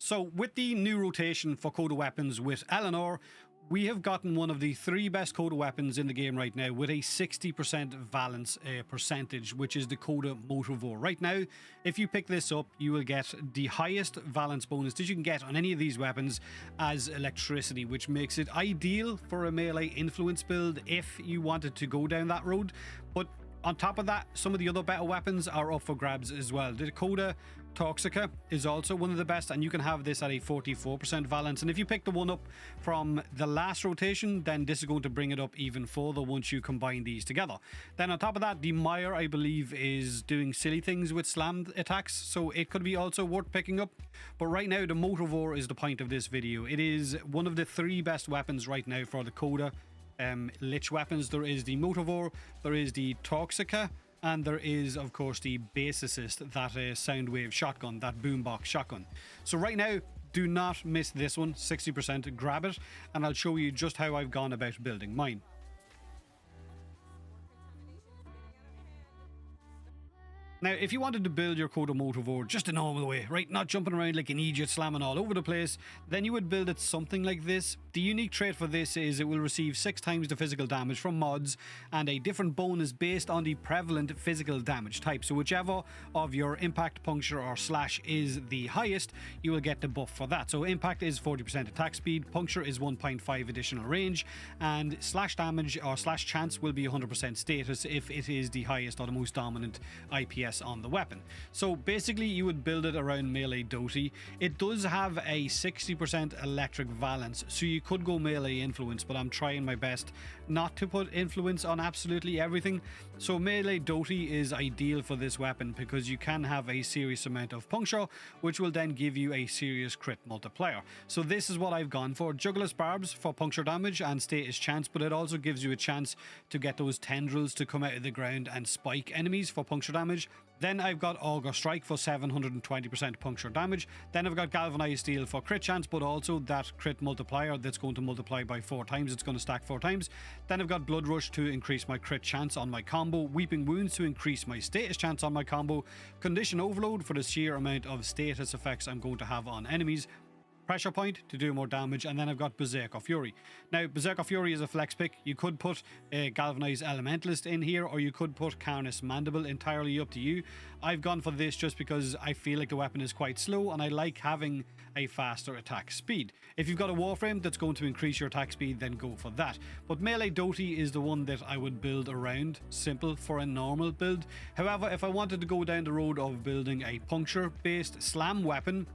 So with the new rotation for Coda Weapons with Eleanor, we have gotten one of the 3 best Coda weapons in the game right now with a 60% Valence percentage, which is the Coda Motovore. Right now, if you pick this up, you will get the highest Valence bonus that you can get on any of these weapons as electricity, which makes it ideal for a melee influence build if you wanted to go down that road. But on top of that, some of the other better weapons are up for grabs as well. The Coda Toxica is also one of the best, and you can have this at a 44% Valence. And if you pick the one up from the last rotation, then this is going to bring it up even further once you combine these together. Then on top of that, the Mire, I believe, is doing silly things with slammed attacks, so it could be also worth picking up. But right now, the Motovore is the point of this video. It is one of the 3 best weapons right now for the Coda Lich weapons. There is the Motovore, there is the Toxica, and there is, of course, the Base Assist, that Soundwave shotgun, that boombox shotgun. So right now, do not miss this one, 60%, grab it, and I'll show you just how I've gone about building mine. Now, if you wanted to build your Coda Motovore just a normal way, right, not jumping around like an idiot slamming all over the place, then you would build it something like this. The unique trait for this is it will receive 6 times the physical damage from mods and a different bonus based on the prevalent physical damage type. So whichever of your impact, puncture or slash is the highest, you will get the buff for that. So impact is 40% attack speed, puncture is 1.5 additional range, and slash damage or slash chance will be 100% status if it is the highest or the most dominant IPS on the weapon. So basically you would build it around melee doty. It does have a 60% electric valence, so you could go melee influence, but I'm trying my best not to put influence on absolutely everything. So melee doty is ideal for this weapon because you can have a serious amount of puncture, which will then give you a serious crit multiplier. So this is what I've gone for. Jugular's Barbs for puncture damage and status chance, but it also gives you a chance to get those tendrils to come out of the ground and spike enemies for puncture damage. Then I've got Auger Strike for 720% puncture damage. Then I've got Galvanized Steel for crit chance, but also that crit multiplier that's going to multiply by 4 times. It's going to stack 4 times. Then I've got Blood Rush to increase my crit chance on my combo. Weeping Wounds to increase my status chance on my combo. Condition Overload for the sheer amount of status effects I'm going to have on enemies. Pressure Point to do more damage, and then I've got Berserker Fury. Now, Berserker Fury is a flex pick. You could put a Galvanized Elementalist in here, or you could put Carnus Mandible, entirely up to you. I've gone for this just because I feel like the weapon is quite slow, and I like having a faster attack speed. If you've got a Warframe that's going to increase your attack speed, then go for that. But Melee Doty is the one that I would build around, simple for a normal build. However, if I wanted to go down the road of building a puncture-based slam weapon,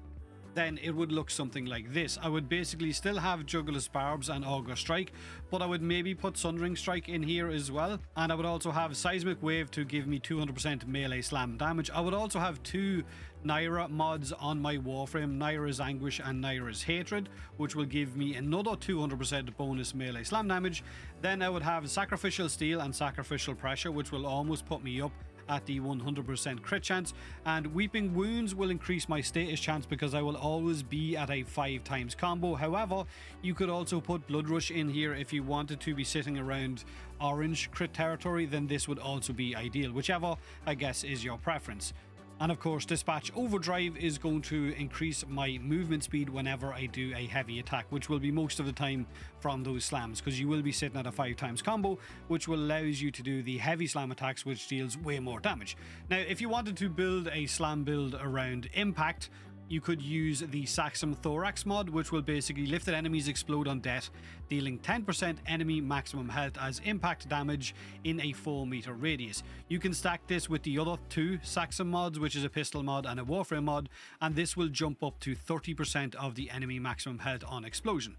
then it would look something like this. I would basically still have Jugular's Barbs and Auger Strike, but I would maybe put Sundering Strike in here as well. And I would also have Seismic Wave to give me 200% melee slam damage. I would also have 2 Naira mods on my Warframe, Naira's Anguish and Naira's Hatred, which will give me another 200% bonus melee slam damage. Then I would have Sacrificial Steel and Sacrificial Pressure, which will almost put me up at the 100% crit chance, and Weeping Wounds will increase my status chance because I will always be at a 5 times combo. However, you could also put Blood Rush in here if you wanted to be sitting around orange crit territory, then this would also be ideal, whichever I guess is your preference. And of course, Dispatch Overdrive is going to increase my movement speed whenever I do a heavy attack, which will be most of the time from those slams, because you will be sitting at a 5 times combo, which will allows you to do the heavy slam attacks, which deals way more damage. Now, if you wanted to build a slam build around impact, you could use the Saxum Thorax mod, which will basically lifted enemies explode on death, dealing 10% enemy maximum health as impact damage in a 4-meter radius. You can stack this with the other 2 Saxum mods, which is a pistol mod and a Warframe mod, and this will jump up to 30% of the enemy maximum health on explosion.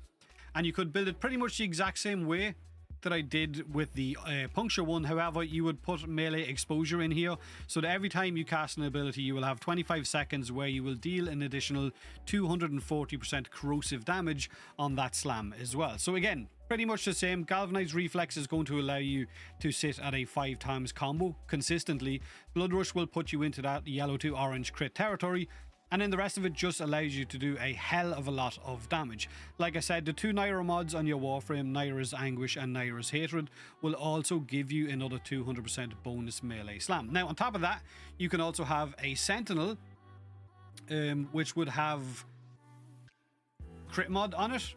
And you could build it pretty much the exact same way that I did with the puncture one. However, you would put melee exposure in here so that every time you cast an ability, you will have 25 seconds where you will deal an additional 240% corrosive damage on that slam as well. So again, pretty much the same. Galvanized Reflex is going to allow you to sit at a 5 times combo consistently. Blood Rush will put you into that yellow to orange crit territory. And then the rest of it just allows you to do a hell of a lot of damage. Like I said, the 2 Naira mods on your Warframe, Naira's Anguish and Naira's Hatred, will also give you another 200% bonus melee slam. Now, on top of that, you can also have a Sentinel, which would have crit mod on it.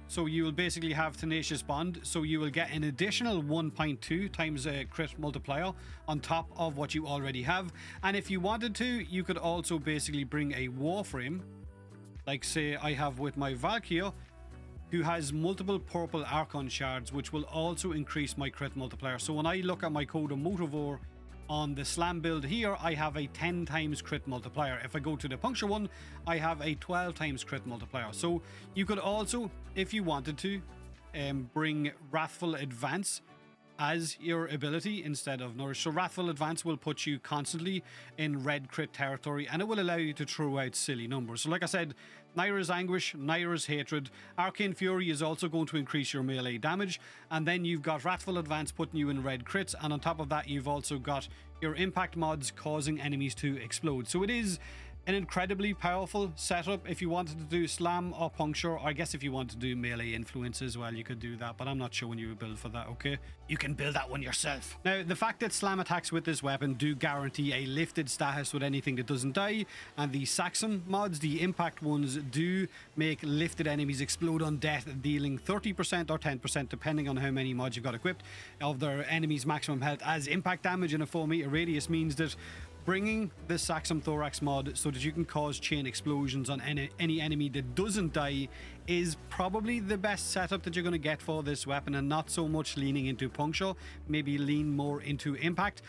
So you will basically have Tenacious Bond, so you will get an additional 1.2 times a crit multiplier on top of what you already have. And if you wanted to, you could also basically bring a Warframe, like say I have with my Valkyrie, who has multiple purple Archon shards, which will also increase my crit multiplier. So when I look at my Coda Motovore on the slam build here, I have a 10 times crit multiplier. If I go to the puncture one, I have a 12 times crit multiplier. So you could also, if you wanted to, bring Wrathful Advance as your ability instead of Nourish. So Wrathful Advance will put you constantly in red crit territory, and it will allow you to throw out silly numbers. So like I said, Naira's Anguish, Naira's Hatred, Arcane Fury is also going to increase your melee damage, and then you've got Wrathful Advance putting you in red crits, and on top of that you've also got your impact mods causing enemies to explode. So it is an incredibly powerful setup. If you wanted to do slam or puncture, or I guess if you want to do melee influence as well, you could do that, but I'm not showing you a build for that, okay? You can build that one yourself. Now, the fact that slam attacks with this weapon do guarantee a lifted status with anything that doesn't die, and the Saxon mods, the impact ones, do make lifted enemies explode on death, dealing 30% or 10%, depending on how many mods you've got equipped, of their enemy's maximum health as impact damage in a 4 meter radius means that bringing the Saxon Thorax mod so that you can cause chain explosions on any enemy that doesn't die is probably the best setup that you're going to get for this weapon, and not so much leaning into puncture, maybe lean more into impact.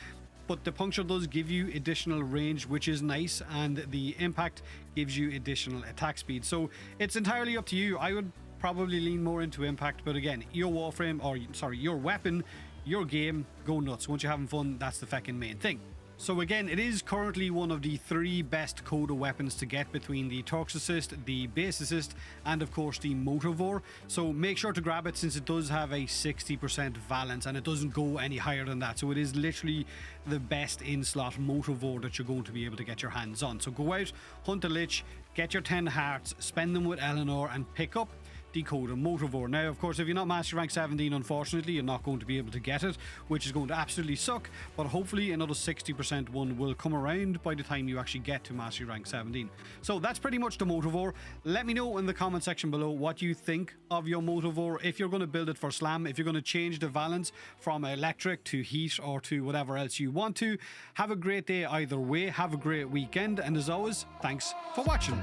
But the puncture does give you additional range, which is nice, and the impact gives you additional attack speed. So it's entirely up to you. I would probably lean more into impact, but again, your Warframe, or sorry, your weapon, your game, go nuts. Once you're having fun, that's the fucking main thing. So again, it is currently one of the 3 best Coda weapons to get between the Torx Assist, the Base Assist, and of course the Motovore. So make sure to grab it, since it does have a 60% Valence and it doesn't go any higher than that. So it is literally the best in-slot Motovore that you're going to be able to get your hands on. So go out, hunt a Lich, get your 10 hearts, spend them with Eleanor, and pick up the Coda Motovore. Now, of course, if you're not Mastery Rank 17, unfortunately, you're not going to be able to get it, which is going to absolutely suck, but hopefully another 60% one will come around by the time you actually get to Mastery Rank 17. So that's pretty much the Motovore. Let me know in the comment section below what you think of your Motovore, if you're going to build it for slam, if you're going to change the Valence from electric to heat or to whatever else you want to. Have a great day either way, have a great weekend, and as always, thanks for watching.